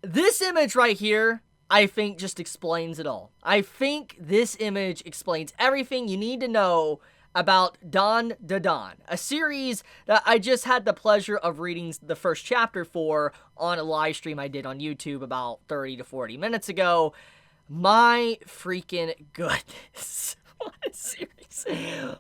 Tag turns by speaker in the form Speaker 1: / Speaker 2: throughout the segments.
Speaker 1: This image right here, I think, just explains it all. I think this image explains everything you need to know about Dandadan, a series that I just had the pleasure of reading the first chapter for on a live stream I did on YouTube about 30 to 40 minutes ago. My freaking goodness. What a series.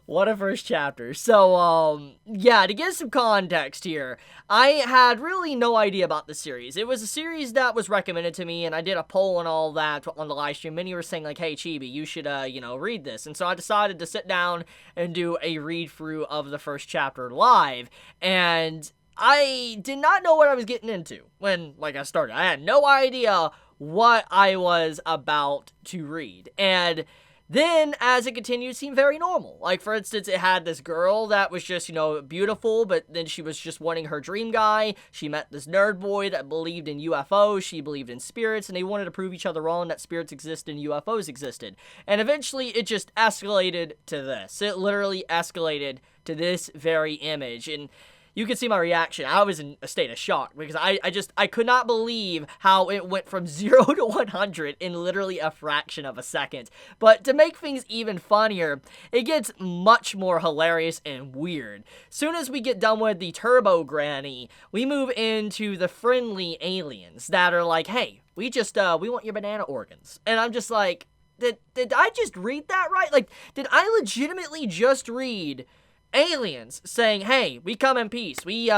Speaker 1: What a first chapter. So, yeah, to get some context here, I had really no idea about the series. It was a series that was recommended to me, and I did a poll and all that on the live stream. Many were saying, like, hey, Chibi, you should, read this. And so I decided to sit down and do a read-through of the first chapter live. And I did not know what I was getting into when, I started. I had no idea what I was about to read. And then, as it continued, it seemed very normal. Like, for instance, it had this girl that was just, beautiful, but then she was just wanting her dream guy. She met this nerd boy that believed in UFOs. She believed in spirits, and they wanted to prove each other wrong that spirits existed and UFOs existed. And eventually, it just escalated to this. It literally escalated to this very image. And you can see my reaction. I was in a state of shock because I could not believe how it went from 0 to 100 in literally a fraction of a second. But to make things even funnier, it gets much more hilarious and weird. Soon as we get done with the Turbo Granny, we move into the friendly aliens that are like, hey, we want your banana organs. And I'm just like, did I just read that right? Like, did I legitimately just read aliens saying, hey, we come in peace. We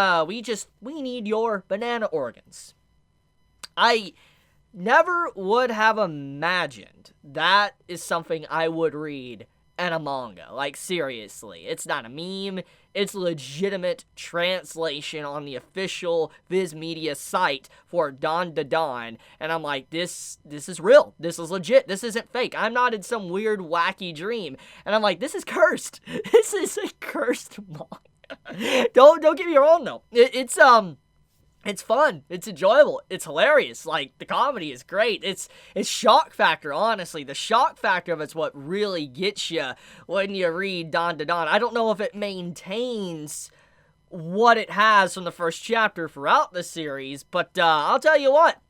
Speaker 1: need your banana organs. I never would have imagined that is something I would read in a manga. Like, seriously. It's not a meme. It's legitimate translation on the official Viz Media site for Dandadan. And I'm like, this is real. This is legit. This isn't fake. I'm not in some weird, wacky dream. And I'm like, this is cursed. This is a cursed manga. Don't get me wrong, though. It's fun. It's enjoyable. It's hilarious. Like, the comedy is great. It's shock factor, honestly. The shock factor of it's what really gets you when you read Dandadan. I don't know if it maintains what it has from the first chapter throughout the series, but I'll tell you what.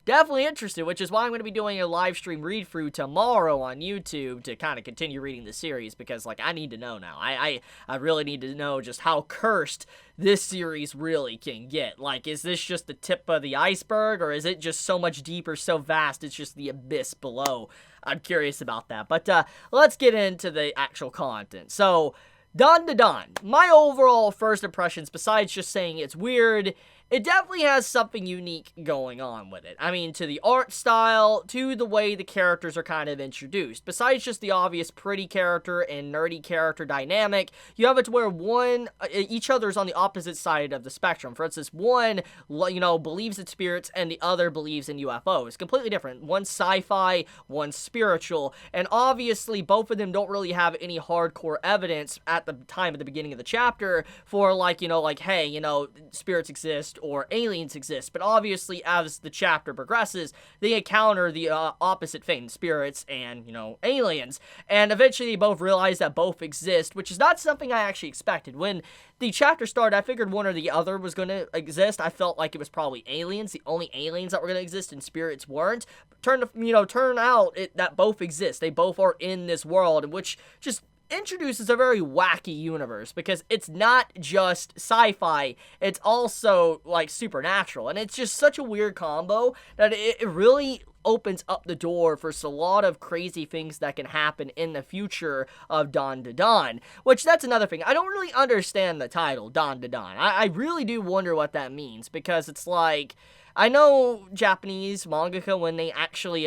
Speaker 1: Definitely interested, which is why I'm going to be doing a live stream read-through tomorrow on YouTube to kind of continue reading the series, because, I need to know now. I really need to know just how cursed this series really can get. Like, is this just the tip of the iceberg, or is it just so much deeper, so vast, it's just the abyss below? I'm curious about that. But let's get into the actual content. So, Dandadan. My overall first impressions, besides just saying it's weird, it definitely has something unique going on with it. I mean, to the art style, to the way the characters are kind of introduced. Besides just the obvious pretty character and nerdy character dynamic, you have it to where each other's on the opposite side of the spectrum. For instance, one, believes in spirits and the other believes in UFOs. Completely different. One's sci-fi, one's spiritual, and obviously both of them don't really have any hardcore evidence at the time of the beginning of the chapter for hey, spirits exist or aliens exist. But obviously, as the chapter progresses, they encounter the opposite thing, spirits and, aliens. And eventually, they both realize that both exist, which is not something I actually expected. When the chapter started, I figured one or the other was going to exist. I felt like it was probably aliens, the only aliens that were going to exist, and spirits weren't. Turn out that both exist. They both are in this world, which just introduces a very wacky universe, because it's not just sci-fi, it's also supernatural, and it's just such a weird combo that it really opens up the door for a lot of crazy things that can happen in the future of Dandadan, which that's another thing. I don't really understand the title, Dandadan. I really do wonder what that means, because it's I know Japanese mangaka, when they actually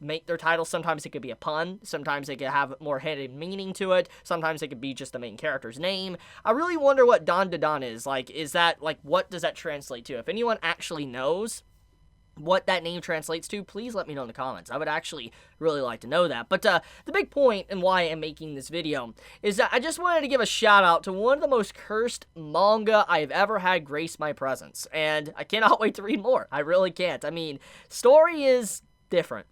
Speaker 1: make their titles, sometimes it could be a pun, sometimes it could have more hidden meaning to it, sometimes it could be just the main character's name. I really wonder what Dandadan is. Is that, what does that translate to? If anyone actually knows what that name translates to, please let me know in the comments. I would actually really like to know that. But the big point and why I'm making this video is that I just wanted to give a shout out to one of the most cursed manga I've ever had grace my presence, and I cannot wait to read more. I really can't. I mean, story is different.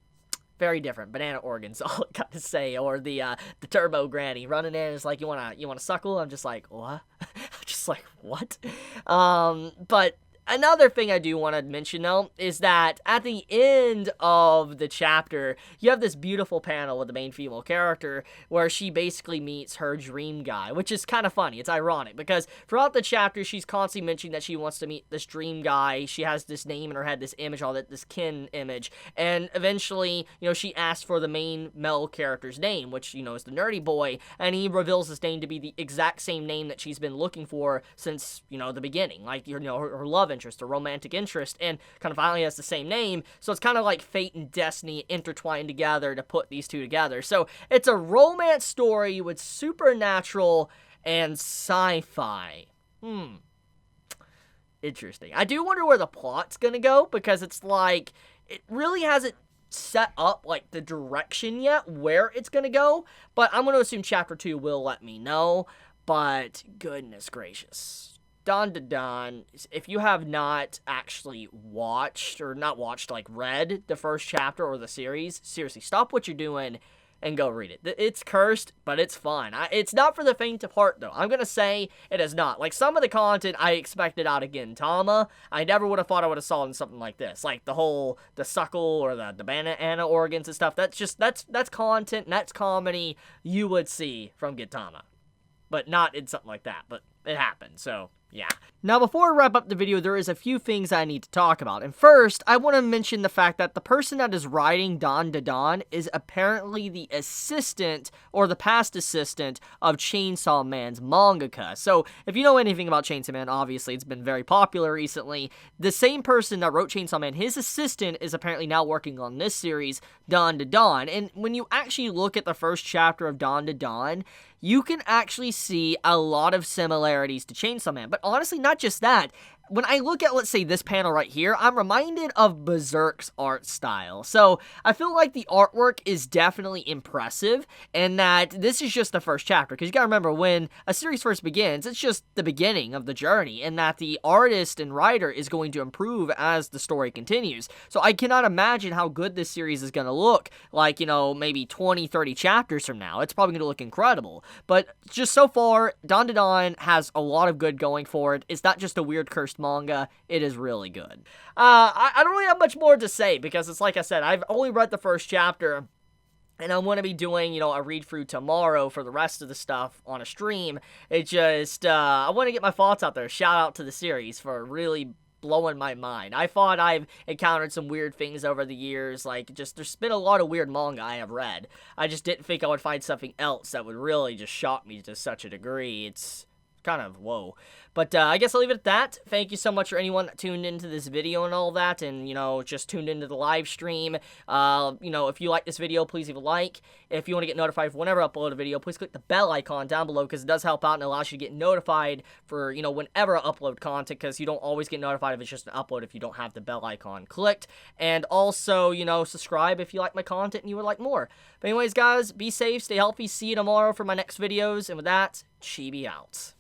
Speaker 1: Very different. Banana organs, all I got to say. Or the Turbo Granny running in is like, you wanna suckle? I'm just like, what? I'm just like, what? But Another thing I do want to mention, though, is that at the end of the chapter, you have this beautiful panel with the main female character where she basically meets her dream guy, which is kind of funny. It's ironic because throughout the chapter, she's constantly mentioning that she wants to meet this dream guy. She has this name in her head, this image, all that, this kin image, and eventually, she asks for the main male character's name, which, is the nerdy boy, and he reveals his name to be the exact same name that she's been looking for since, the beginning, like, her love interest, or romantic interest, and kind of finally has the same name, so it's kind of like fate and destiny intertwined together to put these two together. So it's a romance story with supernatural and sci-fi. Interesting. I do wonder where the plot's gonna go, because it's like, it really hasn't set up, like, the direction yet, where it's gonna go, but I'm gonna assume Chapter 2 will let me know, but goodness gracious. Dandadan, if you have not actually watched, or not watched, like, read the first chapter or the series, seriously, stop what you're doing and go read it. It's cursed, but it's fun. It's not for the faint of heart, though. I'm gonna say it is not. Like, some of the content I expected out of Gintama, I never would have thought I would have saw in something like this. Like, the suckle, or the banana organs and stuff. That's content, and that's comedy you would see from Gintama. But not in something like that. But it happened, so yeah. Now, before I wrap up the video, there is a few things I need to talk about. And first, I want to mention the fact that the person that is writing Dandadan is apparently the assistant, or the past assistant, of Chainsaw Man's mangaka. So, if you know anything about Chainsaw Man, obviously it's been very popular recently. The same person that wrote Chainsaw Man, his assistant, is apparently now working on this series, Dandadan. And when you actually look at the first chapter of Dandadan, you can actually see a lot of similarities to Chainsaw Man. But honestly, not just that. When I look at, let's say, this panel right here, I'm reminded of Berserk's art style. So, I feel like the artwork is definitely impressive, and that this is just the first chapter. Because you gotta remember, when a series first begins, it's just the beginning of the journey, and that the artist and writer is going to improve as the story continues. So, I cannot imagine how good this series is gonna look, like, maybe 20, 30 chapters from now. It's probably gonna look incredible. But just so far, Dandadan has a lot of good going for it. It's not just a weird cursed manga. It is really good. I don't really have much more to say, because it's like I said, I've only read the first chapter, and I want to be doing, a read-through tomorrow for the rest of the stuff on a stream. It just, I want to get my thoughts out there. Shout out to the series for really blowing my mind. I thought I've encountered some weird things over the years, like, there's been a lot of weird manga I have read. I just didn't think I would find something else that would really just shock me to such a degree. It's kind of, whoa. But I guess I'll leave it at that. Thank you so much for anyone that tuned into this video and all that, and, just tuned into the live stream. If you like this video, please leave a like. If you want to get notified for whenever I upload a video, please click the bell icon down below, because it does help out and allows you to get notified for, whenever I upload content, because you don't always get notified if it's just an upload if you don't have the bell icon clicked. And also, subscribe if you like my content and you would like more. But anyways, guys, be safe, stay healthy, see you tomorrow for my next videos, and with that, Chibi out.